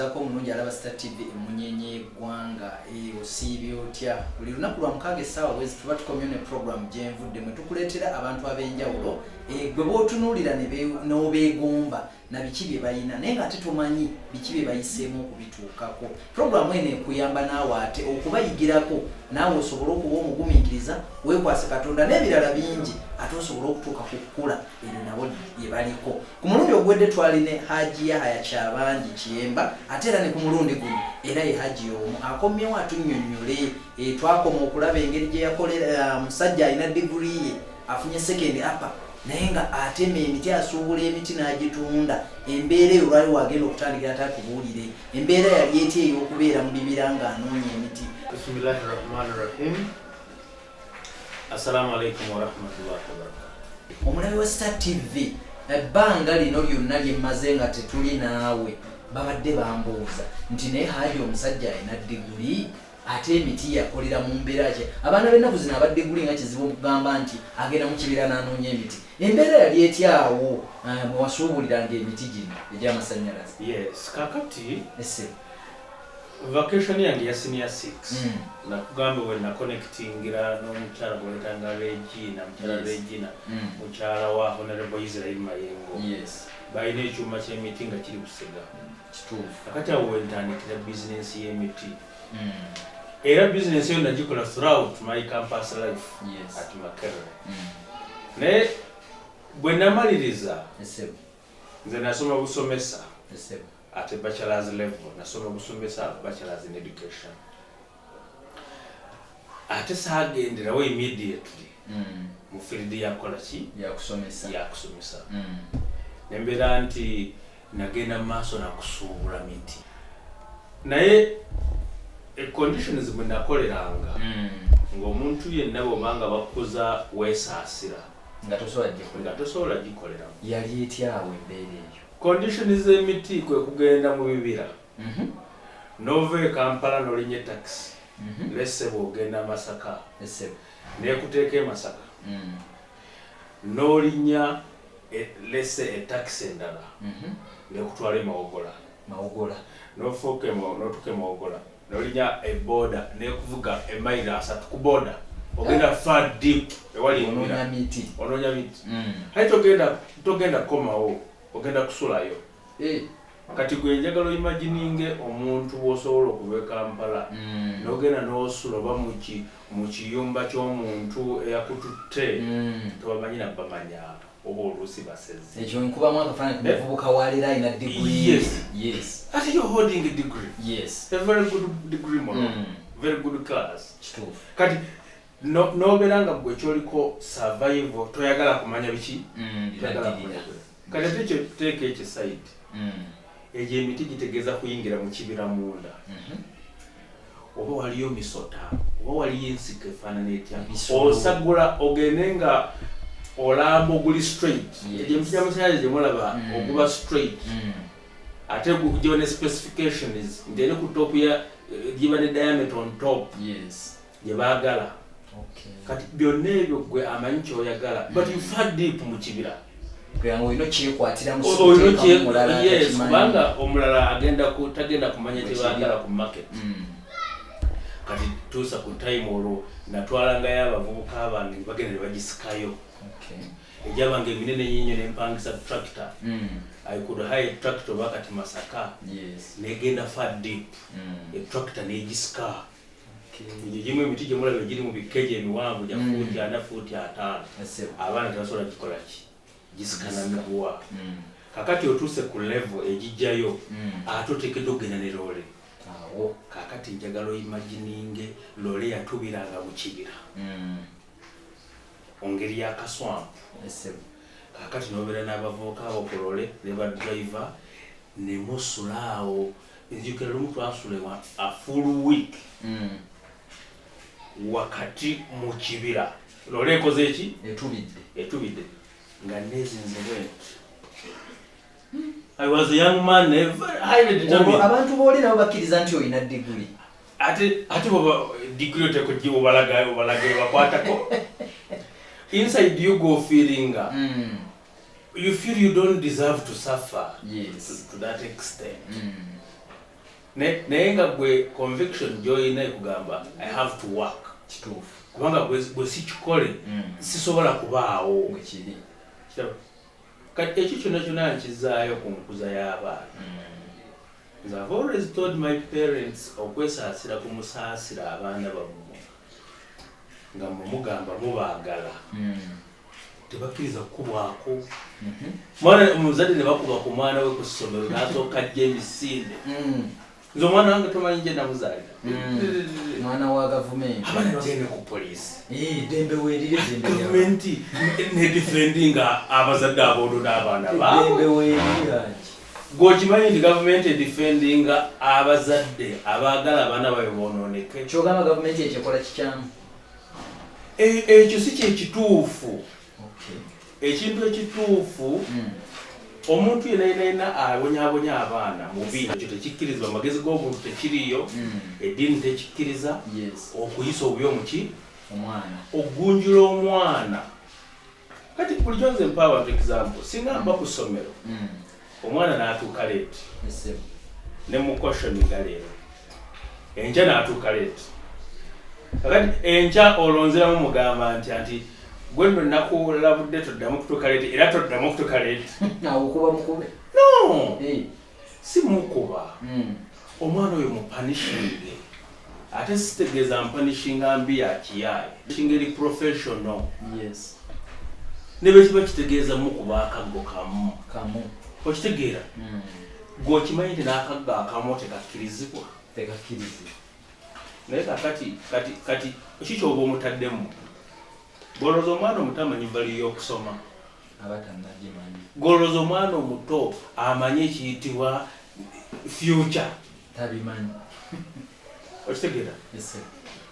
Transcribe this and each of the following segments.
Ozako omulungi alaba Star TV emunyenye gwanga osiibye otya buli lunaku lwa mukaaga essaawa bwezi tuba tukomye ne program Gyenvudde mwe tukuleetera abantu ab'enjawulo gwe bootunuulira n'obeegomba na biki bye bayina naye nga ate tumanyi biki bye bayiseemu okubituukako. Programu eno ekuyamba naawe ate okubayigirako naawe osobole okuba omugumiikiriza weekwase Katonda n'ebirala bingi ate osobole okutuuka ku kkula ebyo nabo bye baliko. Ku mulundi ogwedde twalina Hajji Yahaya Kyabaji Kiyemba ate era ne ku mulundi guno era ye Hajji omu akomyewo atunnyonnyole twakoma okulaba engeri gye yakolera musajja alina diguri ye afunye second upper naye nga atema emiti asuubula emiti n'agitunda embeera eyo lwali wagenda okutandikira tatubuulire embeera yali eti ey'okubeera mu bibira ng'anoonya emiti. Bismillahirrahmanirrahim. Assalamu alaikum wa rahmatullahi wa barakatuh. Omulabi wa Star TV ebbanga lino lyonna lye mmaze nga tetuli naawe babadde bambuuza nti naye Hajji omusajja alina diguli ate emiti yakolera mu mbeera ki abaana b'ennaku zino abadiguli nga kizibu okugamba nti agenda mu kibira n'anoonya emiti embeera yali etyawo wasuubuliranga emiti gino egy'amasannyalaze. Yes, kakati ese vacation yange ya senior 6 nakugamba we connectingira n'omukyala gwetanga Regina mukyala Regina mukyala wa Honorable Israel Mayengo. Yes, balina ekyuma ky'emiti nga kiri Busega. kituufu. Kakati awo wentandikira business y'emiti. Era business yo nagikola throughout my campus life. Yes. At Makerere. Ne bwe namaliriza nze nasoma busomesa at bachelor's level, nasoma busomesa bachelor's in education. Ate saagenderawo immediately mu field ya kolaki ya kusomesa. Nembeera nti nagenda maaso nakusuubula miti naye conditions mwe nakoleranga ng'omuntu yenna bw'obanga bakuza weesaasira nga tosobola gikolera yali etyawo embeera eyo. conditions z'emiti kwe kugenda mu bibira nova e Kampala n'olinnya taxi lese bw'ogenda Masaka neekuteeka e Masaka n'olinnya lese e taxi endala neekutwala e Mawogola n'otuuka e Mawogola n'olinya e boda neekuvuga emayiro 3 ku boda ogenda far deep ewali onoonya miti hayi togenda komawo ogenda kusulayo. Kati gwe njagala imagininge omuntu w'osobola okuva e Kampala n'ogenda n'osula oba mu kiyumba ky'omuntu eyakututte tebamanyi nabamanya oba oluusi basezze. Ekyo nkubamu akafaananyi ku muvubuka waleero alina degree. Yes. Ate you're holding a degree. Yes. A very good degree mono. Very good class. Kituufu. Kati n'obeera nga gwe kyoliko survival toyagala kumanya biki kati ate ekyo teeka ekyo side egyo emiti gitegeeza kuyingira mu kibira munda oba waliyo misota oba waliyo ensiko efaanana etya osagula ogende nga olamba oguli straight egyo emiti gy'amasannyalaze gye mulaba oguba straight ate giba ne specifications nti eri ku top giba ne diameter on top gye baagala. Kati byonna ebyo gwe amanyi kyoyagala but you far deep mu kibira olina kyekwatira kubanga omulala tagenda kumanya tebaagala ku market. Kati tuusa ku time olwo natwalangayo abavubuka bange bagenda ne bagisikayo ejabanga eminene nyinyo nempangisa tractor. I could hire tractor bakati Masaka negenda far deep tractor negisika gimu emiti gyemulaba giri mu bikeje emiwanvu gya fuuti 4 fuuti 5 abaana tebasobola gikola ki gisikana miguwa. Kakati otuuse ku level egijjayo ate oteekedde okugenda ne loole. Kakati njagala oyimagininge loole yatubiranga mu kibira ongeri y'akaswampu. Kakati n'obeera n'abavubuka abo ku loole ne badriver ne musula awo. Nzijukira lumu twasula a full week wakati mu kibira loole ekoze eki etubidde nga nezinze bwenti. I was a young man, very highly determined. Abantu booli nabo bakkiriza nti olina degree. Ate baba degree oteekujja obalagayo bakwatako. Inside you go feeling you feel you don't deserve to suffer to that extent. naye nga gwe conviction gy'olina ekugamba I have to work kubanga bwe sikikole sisobola kubaawo kati ekyo kyonna nkizaayo ku nkuza y'abaana. I've always told my parents okwesaasira kumusaasira abaana bammwe nga mugamba mubaagala tebakkiriza kukubwako. Omuzadde ne bakuba ku mwana we ku ssomero n'asooka ajja emisinde. Nze omwana wange tomanyi nje namuzaalira mwana wa gavumenti abaana bagende ku poliisi dembe weerire gavumenti nedifendinga abazadde aboodo n'abaana baabwe. Gwokimanyi nti gavumenti edifendinga abazadde abaagala abaana baabwe bonooneke. Kyogamba gavumenti ekyekola kikyamu ekyo si kyekituufu. Ekintu ekituufu omuntu yenayina abonyabonya abaana mubi ekyo tekikkirizibwa. Amagezi g'obuntu tekiriyo, eddiini tekikkiriza okuyisa obubi omuki omwana ogunjula omwana. Kati bulijjo nze mpa abantu example, singa mba ku ssomero omwana n'atuuka leeti ne mukoshoninga leero enkya n'atuuka leeti. Kakati enkya olonzeramu mugamba nti gwe nno nakulabudde toddamu kutuuka leeti era toddamu kutuuka leeti. Okuba mukube? No, si mukuba. Omwana oyo mupanishinge. Ate sitegeeza mpanishinga mbi ya kiyaye. Panishinga eri professional. Ne bwe kiba kitegeeza mukuba akaggo kamu. Okitegeera? Gw'okimanyi nti n'akaggo akamu tekakkirizibwa. Naye kati ki ky'oba omutaddemu? Gwolooza omwana omuto amanyi vali y'okusoma. Gwolooza omwana omuto amanyi ekiyitibwa future. Okitegeera?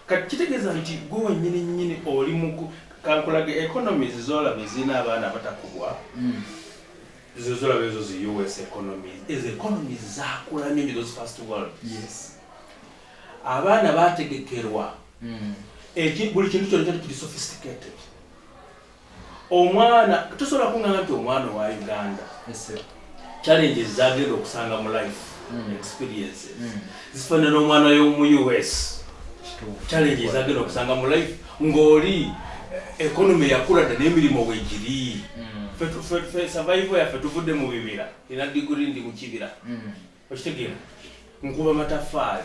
Kati kitegeeza nti gwe wennyini oli mu kankulage economies z'olaba ezirina abaana abatakubwa. Z'olaba ezo zi US economies. Ezo economies zaakula nnyo those first world. Abaana baategekerwa. Buli kintu kyonna kiri sophisticated. Omwana tosobola kungamba nti omwana wa Uganda challenges zagenda okusanga mu life experiences zifaanana n'omwana y'omu US challenges zagenda okusanga mu life ng'oli economy yakula dda n'emirimu weegiri. Survival yaffe tuvudde mu bibira ina diguri ndi mu kibira. Okitegeera nkuba mataffaali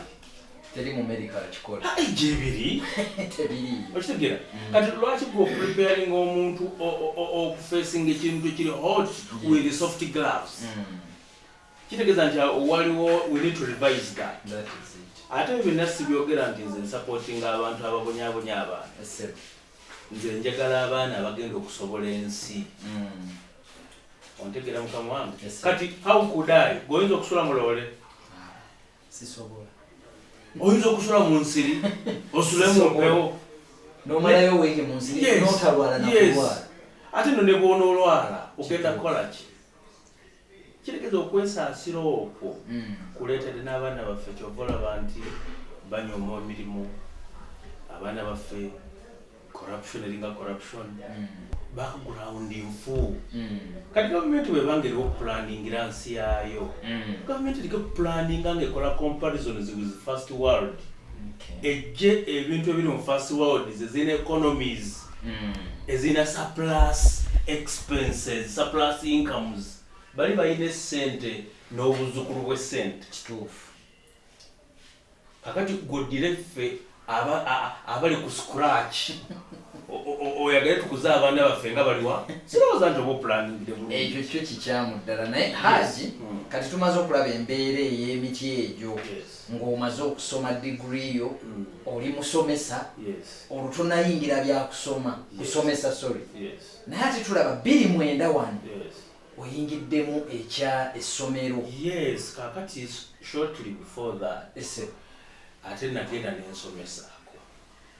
teri mu medical kikola ejibiri tebiri. Okitegeera kati lwaki gwe preparing omuntu okufacing ekintu ekiri hot with soft gloves. Kitegeeza nti waliwo we need to revise that. Ate byonna sibyogera nti nze supporting abantu ababonyabonya abaana. Nze njagala abaana abagenda okusobola ensi. Ontegeera mukama wange? Kati how could I goyinza okusula mu loole? Sisobola. Oyinza okusula mu nsiri osule mu mpewo n'omalayo weege mu nsiri n'otalwala nakulwala. Ate nno ne bw'onoolwala ogenda kukola ki? Kitegeeza okwesaasira okwo kuleetedde n'abaana baffe kyova olaba nti banyooma emirimu. Abaana baffe corruption eringa corruption background nfu. Kati gavumenti bwebanga eriwo okuplaningira nsi yaayo gavumenti eriko okuplaninga ng'ekola comparisons with first world. Ejje ebintu ebiri mu first world ezirina economies ezirina surplus expenses, surplus incomes. Bali balina essente n'obuzzukulu bw'essente. Kituufu. Kakati gwoddire ffe abali ku scratch oyagala tukuza abaana baffe nga baliwa sirowooza nti oba oplaningire bulungi. Ekyo kyo kikyamu ddala naye Hajji kati tumaze okulaba embeera ey'emiti egyo ng'omaze okusoma diguri yo oli musomesa olutonayingira byakusoma kusomesa naye ate tulaba 29 wano oyingiddemu ekya essomero. Kakati shortly before that ate nagenda n'ensomesaako.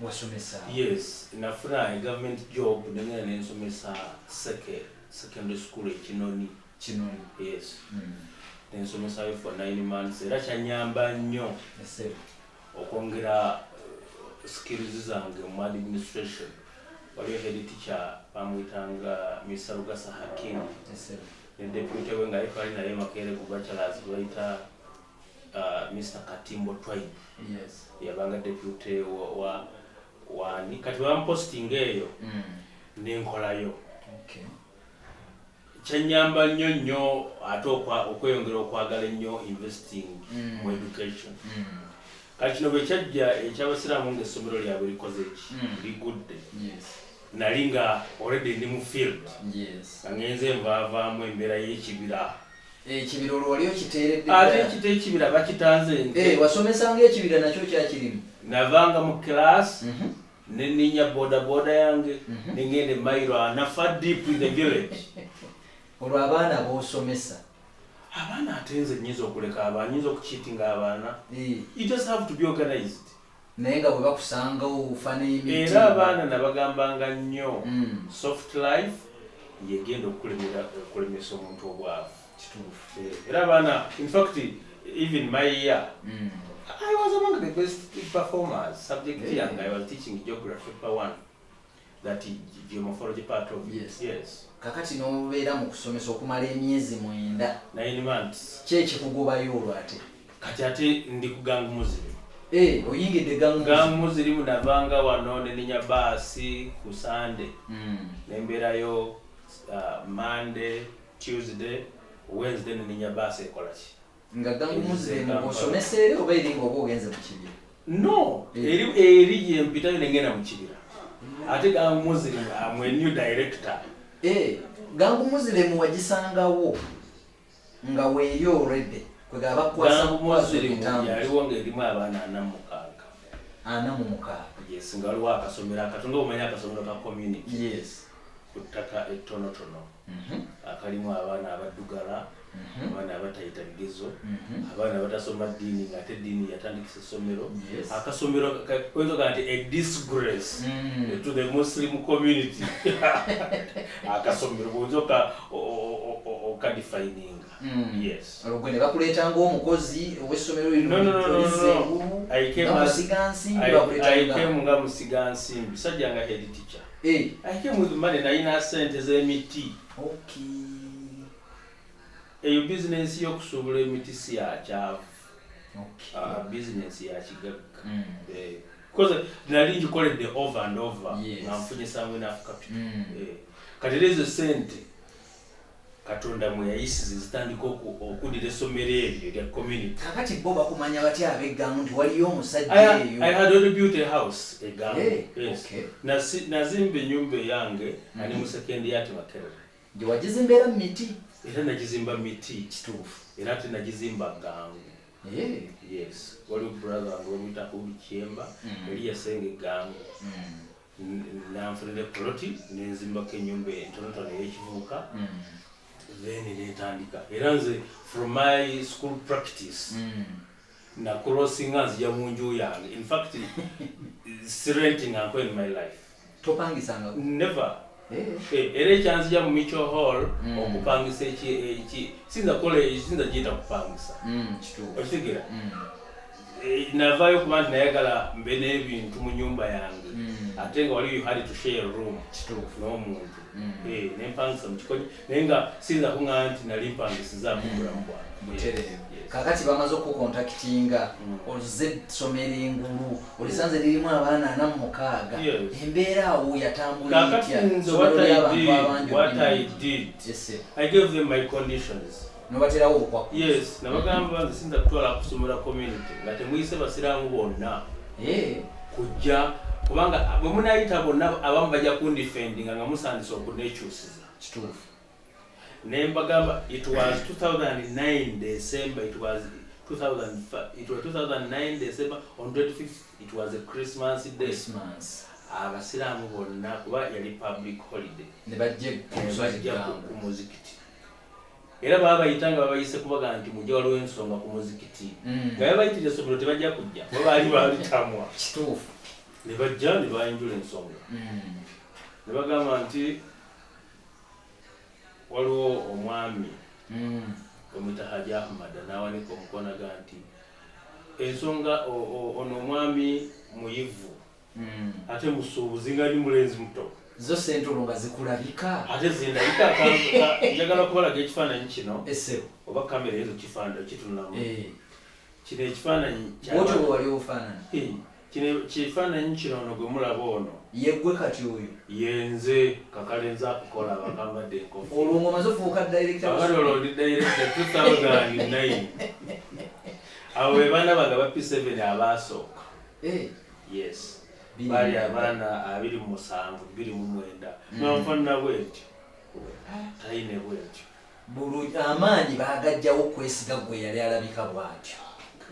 Wasomesa? Nafuna a government job nengenda n'ensomesa secondary school ekinoni. Nensomesaayo for 9 months era kyanyamba nnyo okwongera skills zange mu administration. Waliwo head teacher bamuyitanga Mr. Rugasa Hakim ne deputy we nga yali naye Makerere ku bachelors bayita Mr. Katimbo Tribe. Yes. Yabanga deputy wa ni kati bamposting eyo n'enkolayo. Okay. Kyanyamba nnyo ate okweyongera okwagala ennyo investing mu education. Kati kino bwe kyajja eky'abasiraamu ng'essomero lyabwe likoze ligudde. Yes. Nali nga already ndi mu field. Yes. Ngenze nvaavaamu embeera y'ekibira. Ekibira olwo wali okiteeredde. Ate ekibira bakitanze nte. Wasomesanga ekibira nakyo kyakirimu. Navanga mu class. Neninya boda yange. Nengende mailo nafa deep in the village. Olwo abaana b'osomesa. Abaana atenze nyiza okuleka abaana, nyiza okukiitinga abaana. You just have to be organized. Naye nga bwe bakusanga ofa n'emiti. Era abaana nabagambanga nnyo soft life yegenda okulemesa omuntu obwavu. Kituufu. Era abaana, in fact, even my year, I was among the best performers. Subject young, I was teaching geography paper 1. That geomorphology part of it. Yes. Kakati n'obeera mu kusomesa okumala emyezi 9. 9 months. Ki ekikugobayo olwo ate? Kati ate ndi ku gangu muzirimu. Oyingidde gangu muzirimu navanga wano neninya baasi ku Sunday. Nembeerayo Monday, Tuesday, Wednesday neninya baasi ekola ki? Nga gangu muzirimu osomesa eri oba eri ng'oba ogenze mu kibira? No, eri yempitayo nengenda mu kibira. Ate gangu muzirimu I'm a new director. Gangu muzirimu wagisangawo nga weeri already kwegaba kwasa muzirimu yaliwo ng'erimu abaana 46. Yes, nga waliwo akasomero akatonga omanya akasomero ka community. Yes. Ku ttaka ettonotono. Akalimu abaana abaddugala, abaana abatayita bigezo, abaana abatasoma ddiini ng'ate eddiini yatandikisa essomero. Akasomero oyinza nti a disgrace to the Muslim community. Akasomero bw'oyinza okadifininga. Yes. Olwo gwe ne bakuleetanga omukozi ow'essomero lino. No. I came nga musigansimbi, sajja nga head teacher. I came with money nalina sente z'emiti. Okay. Eyo business y'okusuubula emiti si ya kyavu. Okay. Business ya kigagga. Because nali ngikoledde over and over. Nga nfunye somewhere enough capital. Kati lezo sente Katonda mwe yayisize zitandika okudira essomero eryo lya community. Kakati bo bakumanya batya ab'eggangu nti waliyo omusajja eyo. I had already built a house eggangu. Yes. Okay. Nazimba ennyumba eyange ali mu second yard Makerere. Gye wagizimbeera mu miti? Era nagizimba miti. Kituufu. Era ate nagizimba gangu. Yes. Waliwo brother wange omuyita Kyemba yali yasenga eggangu. Nanfunira ploti nenzimbako ennyumba entonotono ey'ekivubuka. Then netandika. Era nze from my school practice na crossinga nzija mu nju yange. In fact, renting uncle in my life. Topangisanga? Never. Era ekyanzija mu Mitchell Hall okupangisa eki sinza college sinza giyita kupangisa. Kituufu. Okitegera? Navaayo kuba nti nayagala mbe n'ebintu mu nyumba yange. Ate nga wali you had to share a room. Kituufu. N'omuntu. Nempangisa mu kikonyi naye nga sinza kuŋŋamba nti nali mpangisiza mu bulamu bwange. Butereevu. Kakati bamaze okukontakitinga oze ssomero engulu olisanze lirimu abaana 46. Embeera awo yatambula itya? What I did, I gave them my conditions. Nobaterawo obukwaku? Yes, nabagamba nze sinza kutwala kusomera community nga temuyise basiraamu bonna kujja kubanga bwe munayita bonna abamu bajja kundifendinga nga musandise okunekyusiza. Kituufu. Nembagamba it was 2009 December, it was 2009 December on 25th, it was a Christmas day. Abasiraamu bonna kuba yali public holiday ne bajja ku muzikiti. Era baba bayitanga babayise kubaga nti mujja waliwo ensonga ku muzikiti. Nga yabayitira essomero tebajja kujja kuba baali tamwa. Kituufu. Ne bajja ne bayinjula ensonga. Ne bagamba nti waliwo omwami omuyita Hajji Ahmad n'awanika omukono aga nti ensonga ono omwami muyivu ate musuubuzi nga ali mulenzi muto. Zo sente olwo nga zikulabika? Ate zindabika. Njagala kubalaga ekifaananyi kino essebo oba kamera ezo kifaananyi kitunulamu. kino ekifaananyi otyo wali ofaanana kino kifaananyi kino ono gwe mulaba ono yeggwe kati oyo yenze kakalenza akukola abakambadde enkofi olwo ngomaze ofuuka director oli director 2009 abo be baana bange ba P7 abaasooka yes bali abaana 27 29 n'omufaanana bwetyo tayine bwetyo bulungi amaanyi baagajjawo okwesiga gwe yali alabika bw'atyo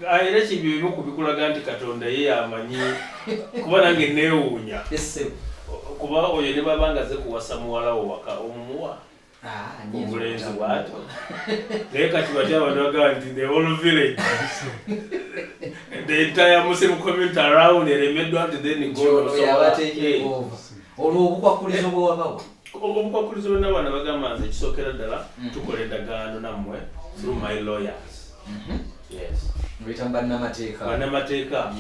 era kibyo bimu kubikulaga nti Katonda ye amanyi kuba nange neewuunya kuba oyo ne babanga ze kuwasa muwala wo waka omumuwa omulenzi bw'atyo naye kati batya abantu bagamba nti the whole village the entire Muslim community around eremeddwa nti then olwo obukwakulizo bwe wabawo obukwakulizo bwe n'abaana bagamba nze kisookera ddala tukola endagaano nammwe through my lawyers yes bannamateeka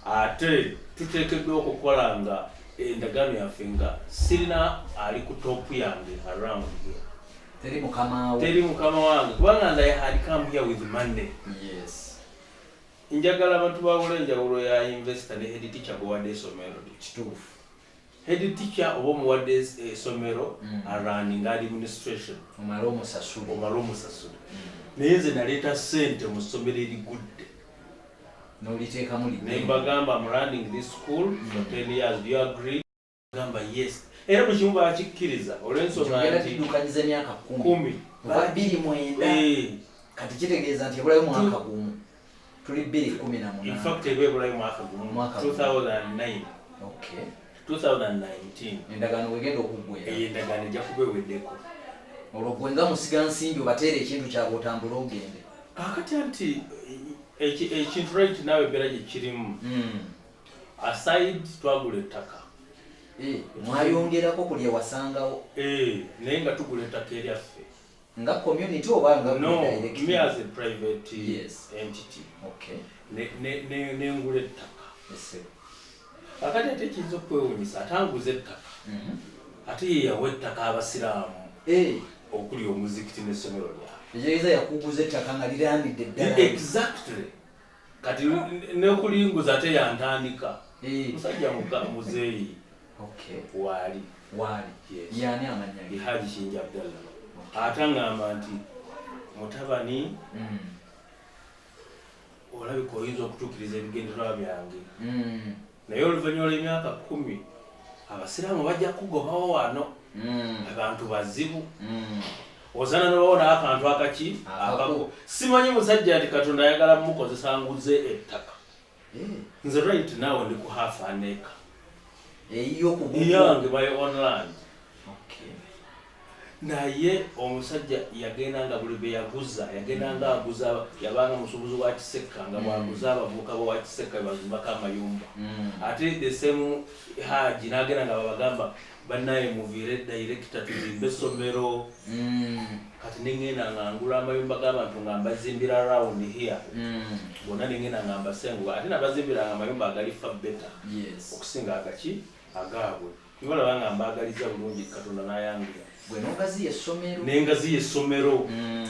ate tuteekeddwa okukola nga endagaano yaffe nga sirina ali ku topu yange around here teri mukama wange kubanga nze I had come here with money njagala abantu bawula enjawulo ya investor ne head teacher gwewadde essomero kituufu head teacher oba omuwadde essomero running administration omala omusasula naye nze naleeta ssente mu ssomero erigudde n'oliteekamu ne mbagamba I'm running this school for 10 years do you agree gamba yes era bwe kimu bakikkiriza olw'ensonga nti tiddukanyiza emyaka 10 kati kitegeeza nti ebulayo mwaka gumu tuli 2018 in fact ebulayo mwaka gumu 2009 2019 endagaano wegenda okuggwera endagaano ejja kuba eweddeko olwo gwe nga musigansimbi obateera ekintu kyabwe otambula ogende kakati anti ekintu right naawe embeera gye kirimu aside twagula ettaka mwayongerako kulya wasangawo naye nga tugula ettaka eryaffe nga community oba nga me as a private entity nengula ettaka akati ate kiyinza okwewunyisa atanguza ettaka ate yeyawa ettaka abasiraamu okuli omuzikiti n'essomero lyabwe ekigeeza yakuguza ettaka nga lirambidde ddala exactly kati n'okulinguza ate yantandika musajja muzeeyi waali yani amanya ge Hajji Kingi Abdallah ate aŋŋamba nti mutabani olabika oyinza okutuukiriza ebigendererwa byange naye oluvannyuma lw'emyaka 10 abasiraamu bajja kugobawo wano abantu bazibu ozana nobawona akantu akaki akako simanyi musajja nti Katonda ayagala mumukozesa nguze ettaka nze right now ndi ku half an acre eyange by online naye omusajja yagendanga buli be yaguza yagendanga aguza yabanga musubuzi wa Kiseka nga bwaguza abavubuka wa Kiseka bazimbako amayumba ate the same Hajji n'agenda nga babagamba bannaye muviire director tuzimbe essomero kati nengenda ngangula amayumba g'abantu nga mbazimbira around here bonna nengenda nga mbasenguka ate nabazimbiranga amayumba agali fa better okusinga agaki agaabwe nibalaba nga mbaagaliza bulungi Katonda n'ayangira gwe n'ogaziya essomero nengaziya essomero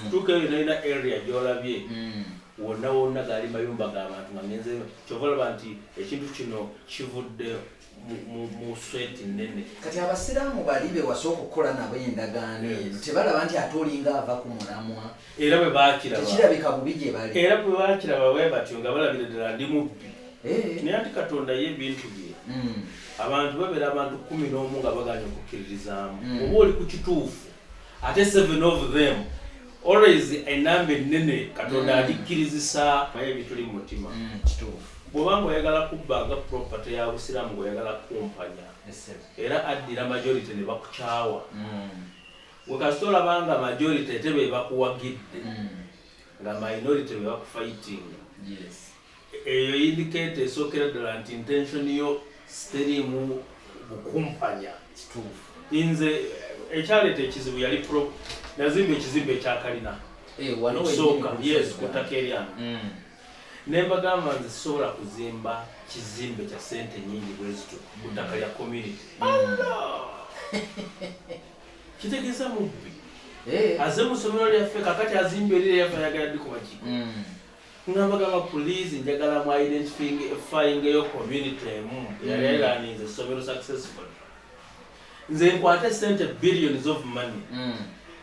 tuuka eyo nalina area gy'olabye wonna wonna gaali mayumba g'abantu nga ngenze kyova olaba nti ekintu kino kivudde mu sweti nnene kati abasiraamu bali be wasooka okukola nabo endagaano eno tebalaba nti ate olinga ava ku mulamwa era bwe baakiraba tekirabika bubi gye bali era bwe baakiraba bwe batyo nga balabira ddala ndi mubbi naye ati Katonda ye ebintu bye abantu babeera abantu 11 nga baganya okukkiririzaamu oba oli ku kituufu ate 7 of them always enamba ennene Katonda agikkirizisa naye ebituli mu mutima kituufu bw'obanga oyagala kubbanga property ya busiraamu ng'oyagala kumpanya era addira majority ne bakukyawa wekasita olabanga majority ate be bakuwagidde nga minority be bakufightinga eyo indicate esookera ddala nti intention yo siteriimu bukumpanya nze ekyaleeta ekizibu yali nazimba ekizimbe ekyakalina ekisooka ku ttaka eryange nembagamba nze sobola kuzimba kizimbe kya sente nyingi bwezito ku ttaka lya community kitegeeza mubbi aze mu ssomero lyaffe kakati azimba erire yaffe ayagala ddi kubaki ngambagamba police njagala mu identifying yo community yaleeraninze essomero successful nze nkwate sente billions of money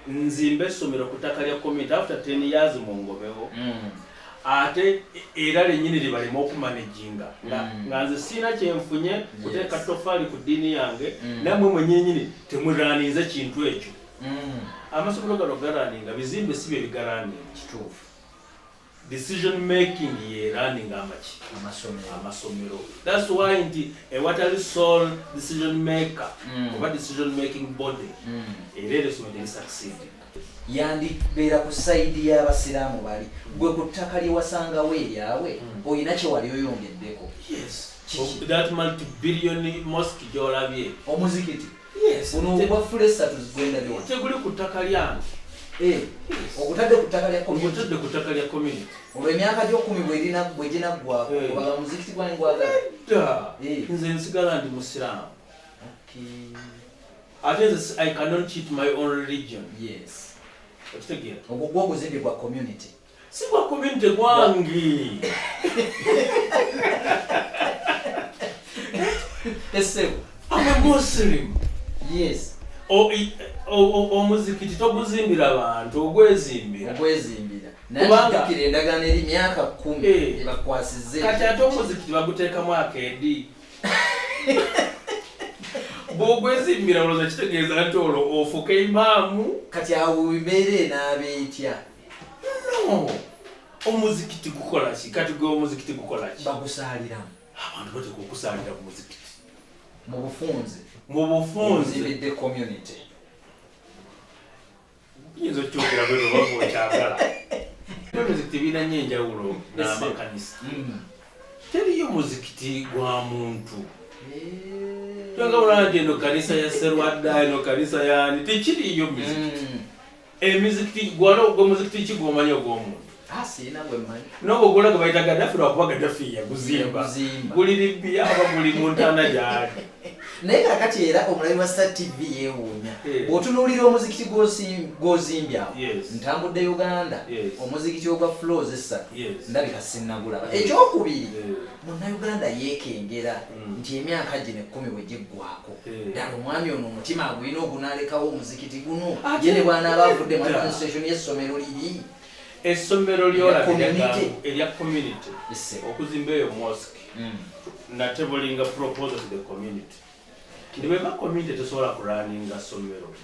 nzimbe essomero ku ttaka lya community after 10 years mu ngobeho ate era lennyini libalema okumanaginga nga nze siina kyenfunye kuteeka tofaali ku ddiini yange nammwe mwenyenyini temuranize kintu ekyo amasomero gano garaninga bizimbe si bye bigaraninga kituufu decision making ye running amasomero. That's why nti watali sole decision maker oba decision making body erere somero succeed. Yandi beera ku side y'abasiraamu bali gwe ku ttaka lye wasangawo eryawe oyina kye wali oyongeddeko. Yes. That multi-billion mosque gy'olabye omuzikiti. Yes. Uno oba fule 3 zigwenda byo. Teguli ku ttaka lyange. Okutadde ku ttaka lya community. Okutadde ku ttaka lya community. Olw'emyaka gy'okumi bwe ginaggwako obaga muzikiti gwani gwagala. Nze nsigala ndi musiraamu. Okay. At least I cannot cheat my own religion. Yes. Okitegera. Ogwo gw'obuzimbe bwa community. Si bwa community gwange. Esebo. I'm a Muslim. Yes. Omuzikiti toguzimbira abantu ogwezimbira. Nanjukira endagaano eri myaka 10 ebakwasizze. Kati ate omuzikiti baguteekamu akeedi. Bw'ogwezimbira olowooza kitegeeza nti olwo ofuuka imaamu. Kati awo ibeere n'abeetya. No. Omuzikiti gukola ki? Kati gwe omuzikiti gukola ki? Bagusaaliramu. Abantu bateka okusaalira ku muzikiti. Mu bufunze. Mu bufunze. Zimbidde community. Yinza okyogera bwe oba bw'okyagala. Emizikiti birina nnyo enjawulo n'amakanisa. Teriyo muzikiti gwa muntu. Kyanga bulanga eno kanisa ya Serwadda, eno kanisa yani tekiriyo muzikiti. Emizikiti gwe muzikiti ki gw'omanyi ogw'omuntu? Siina gwe mmanyi. N'ogwo gulaga bayita Gaddafi lwakuba Gaddafi yaguzimba. Guli Libya aba guli Montana gyali. Naye kakati era omulabi wa Star TV yeewuunya. Bw'otunuulira omuzikiti gw'ozimbye awo. Ntambudde Uganda. Omuzikiti ogwa floors 3. Ndabika sinnagulaba. Ekyokubiri Munnayuganda yeekengera nti emyaka gino 10 bwe giggwako. Ddala omwami ono omutima agulina ogunaalekawo omuzikiti guno. Ye ne bw'anaaba avudde mu administration y'essomero liri. Essomero ly'olabira erya community okuzimba eyo mosque natebulinga proposal to the community. Ndibweba community tesobola kulaninga ssomero.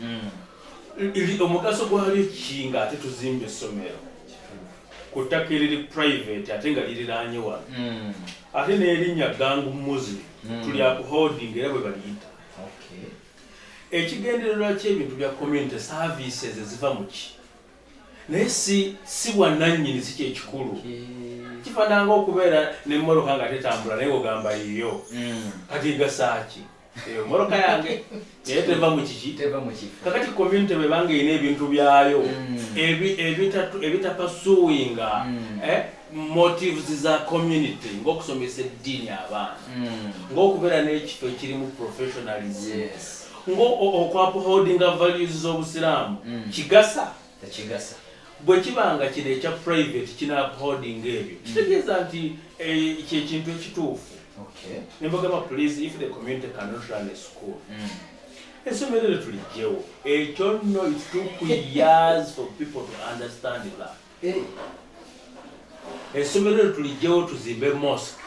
Omugaso gwalyo kinga ate tuzimba essomero ku ttaka eriri private ate nga liriraanye wano. Ate n'erinnya gangu Muslim tuli akuholding era bwe baliyita. Ekigendererwa ky'ebintu bya community services eziva mu ki naye si bwannannyini si kyekikulu. Kifaananga okubeera n'emmoloka nga tetambula naye ogamba yiyo kati gasaaki moloka yange naye teva mu kiki kakati community bwebanga erina ebintu byayo ebitapasuwinga motives za community ng'okusomesa eddiini abaana ng'okubeera n'ekifo ekirimu professionalism ng'okwapuholdinga values z'obusiraamu kigasa bwe kibanga kino ekya private kinaupholding ebyo kitegeeza nti kyekintu ekituufu. Nembagamba please if the community cannot run a school essomero lyo tulijjewo ekyo nno it took years for people to understand that. Essomero lyo tulijjewo tuzimbe mosque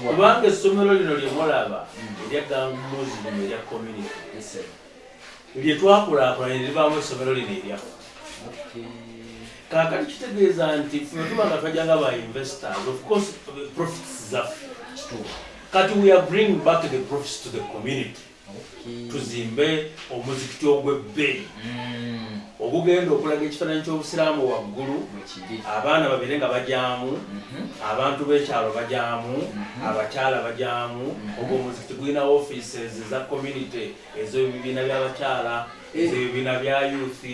kubanga essomero lino lye mulaba erya gangu Muslim erya community lye twakulaakulanye ne libaamu essomero lino eryaffe. Kakati kitegeeza nti ffe tubanga twajjanga ba investors of course profits zaffe kati we are bringing back the profits to the community. Tuzimbe omuzikiti ogw'ebbeeyi ogugenda okulaga ekifaananyi ky'obusiraamu waggulu abaana babire nga bajaamu abantu b'ekyalo bajaamu abakyala bajaamu ogwo omuzikiti gulina offices za community ez'ebibiina by'abakyala ebibiina bya youth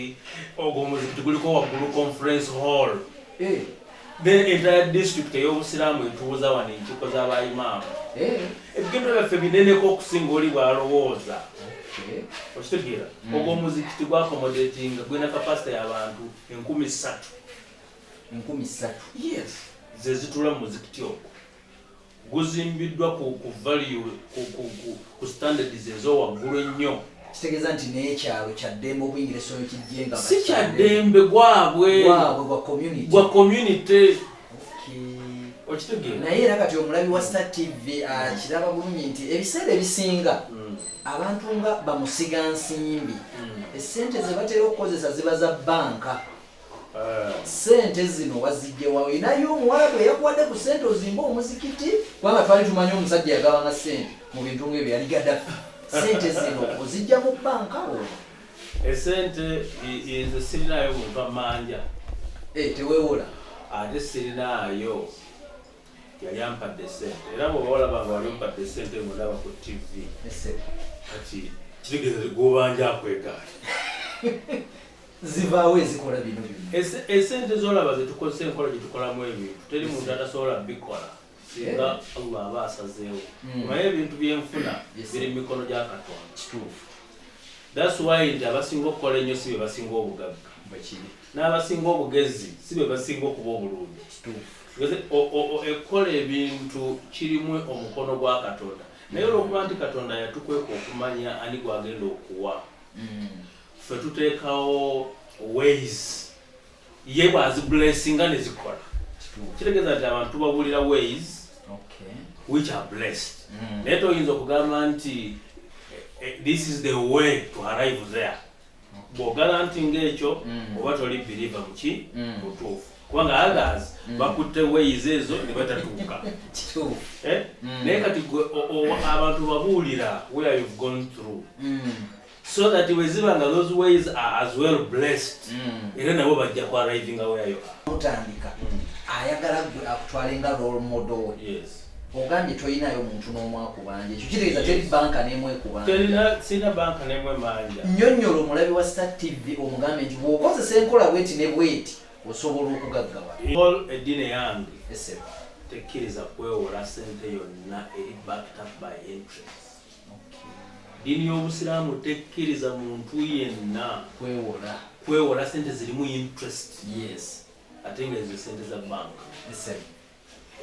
ogwo omuzikiti guliko waggulu conference hall the entire district ey'obusiraamu etuuza wano enkiiko z'abayimaamu ebigendo byaffe bineneko okusinga oli bw'alowooza. Okitegeera ogwo omuzikiti gw'accommodatinga gwina kapasite y'abantu 3,000 3,000. Yes, ze zitula mu muzikiti okwo. Guzimbiddwa ku value ku standards ezowaggulu ennyo. Kitegeeza nti n'ekyalo kya ddembe okuyingira essomero kijjenga si kya ddembe gwabwe gwa community. Okitegeera naye era kati omulabi wa Star TV kiraba bulungi nti ebiseera ebisinga abantu nga bamusiga nsimbi essente ze batera okukozesa ziba za banka. Sente zino wazijje wawe naye omuwala bwe yakuwadde ku sente ozimba omuzikiti kubanga twali tumanyi omusajja yagabanga sente mu bintu ng'ebyo yali Gaddafi. Sente zino ozijja mu banka olwo esente nze sirinayo muntu amanja teweewola ate sirinayo yali ampadde sente era bw'oba olabanga wali ompadde sente ng'olaba ku TV kati kitegeeza gw'obanja akwegaali zivaawo ezikola bino byonna. Esente z'olaba ze tukozesa enkola gye tukolamu ebintu teri muntu atasobola bikola singa Allah aba asazeewo. Naye ebintu byenfuna biri mu mikono gya Katonda. Kituufu. That's why nti abasinga okukola ennyo si be basinga obugagga n'abasinga obugezi si be basinga okuba obulungi. Ekola ebintu kirimu omukono gwa Katonda naye olw'okuba nti Katonda yatukweka okumanya ani gwagenda okuwa ffe tuteekawo ways ye bw'aziblesinga ne zikola. Kitegeeza nti abantu tubabulira ways which are blessed. Naye toyinza okugamba nti this is the way to arrive there. Bw'ogala nti ng'ekyo oba toli believer muki mutuufu kubanga others bakutte ways ezo ne batatuuka. Naye kati abantu babuulira where you've gone through so that wezibanga those ways are as well blessed era nabo bajja ku arriving where you are. Otandika ayagala gwe akutwale nga role model. Ogambye toyinayo muntu n'omu akubanja ekyo kitegeeza teri banka n'emu ekubanja. Sina banka n'emu emanja. Nnyonnyola omulabi wa Star TV omugambe nti bw'okozesa enkola bweti ne bweti osobola okugaggawa. Eddiini yange tekkiriza kwewola sente yonna eri backed up by interest. Dini y'Obusiraamu tekkiriza muntu yenna kwewola sente zirimu interest. Ate nga ezo sente za banka.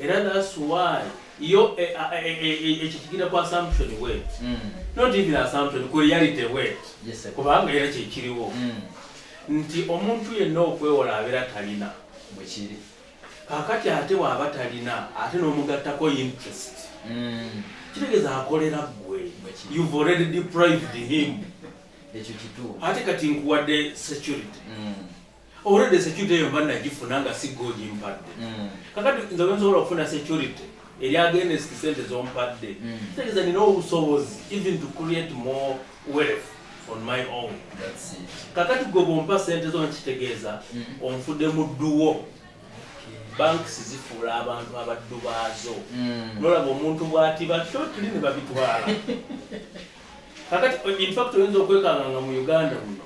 Era that's why yo ekikigira ku assumption weight. Not even assumption, ku reality weight. Kubanga era kyekiriwo nti omuntu yenna okwewola abeera talina bwekiri. Kakati ate bw'aba talina ate n'omugattako interest. Kitegeeza akolera gwe. You've already deprived him. Ekyo kituufu. Ate kati nkuwadde security. Already security eyo mba nagifuna nga si gw'ogimpadde. Kakati nze bwe nsobola okufuna security eri against sente z'ompadde. Kitegeeza nina obusobozi even to create more wealth on my own. Kakati gwe bw'ompa sente zo nkitegeeza onfudde mudduwo. Banks zifuula abantu abaddu baazo. Nolaba omuntu bw'atiba shortly ne babitwala. Kakati in fact oyinza okwekanga nga mu Uganda muno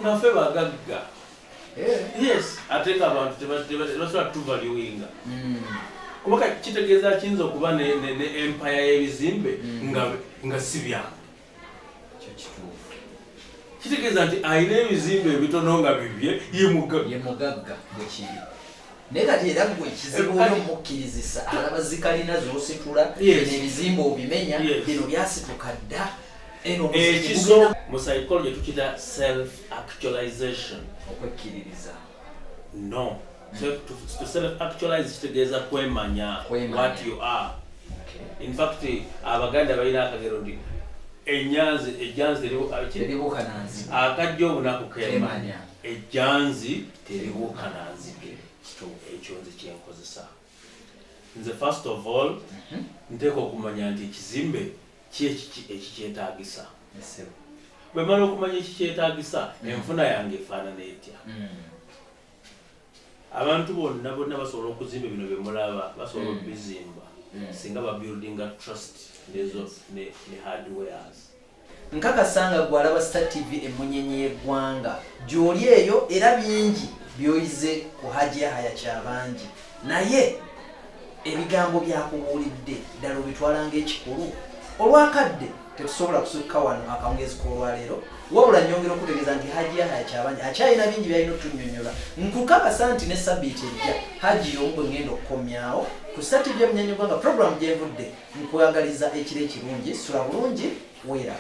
nga ffe bagagga. Yes, ate nga abantu tebasobola tuvaluinga. Kubanga kitegeeza kiyinza okuba ne empire y'ebizimbe nga si byange. Kitegeeza nti ayina ebizimbe ebitono nga bibye ye mugagga bwekiri. Naye kati era gwe ekizibu omukkirizisa alaba zikalina z'ositula n'ebizimbe obimenya bino byasituka dda. Ekiso mu psychology tukiyita self-actualization. Okwekkiririza. No. To self-actualize kitegeeza kwemanya what you are. In fact, Abaganda balina akagero nti ejjanzi teribuuka nanzige. Akajja obunaku kemanya. Ejjanzi teribuuka nanzige. Ekyo nze kyenkozesa. Nze first of all nteeka okumanya nti ekizimbe ekikyetaagisa. Bwe mala okumanya ekikyetaagisa enfuna yange efaanana etya. Abantu bonna basobola okuzimba bino bye mulaba basobola okubizimba singa babuildinga trust ne hardwares. Nkakasanga gwe alaba Star TV emunyenye y'eggwanga gy'oli eyo era bingi byoyize ku Hajji Yahaya Kyabaji naye ebigambo byakubuulidde ddala obitwala ng'ekikulu olwakadde tetusobola kusukka wano akawungezi k'olwaleero wabula nyongera okutegeeza nti Hajji Yahaya Kyabaji akyalina bingi byalina otunnyonnyola nkukakasa nti ne sabbiiti ejja Hajji y'omu bwe ngenda okukomyawo ku ssati by'emnyeenye gwanga program Gyenvudde nkwagaliza ekiro ekirungi sula bulungi weera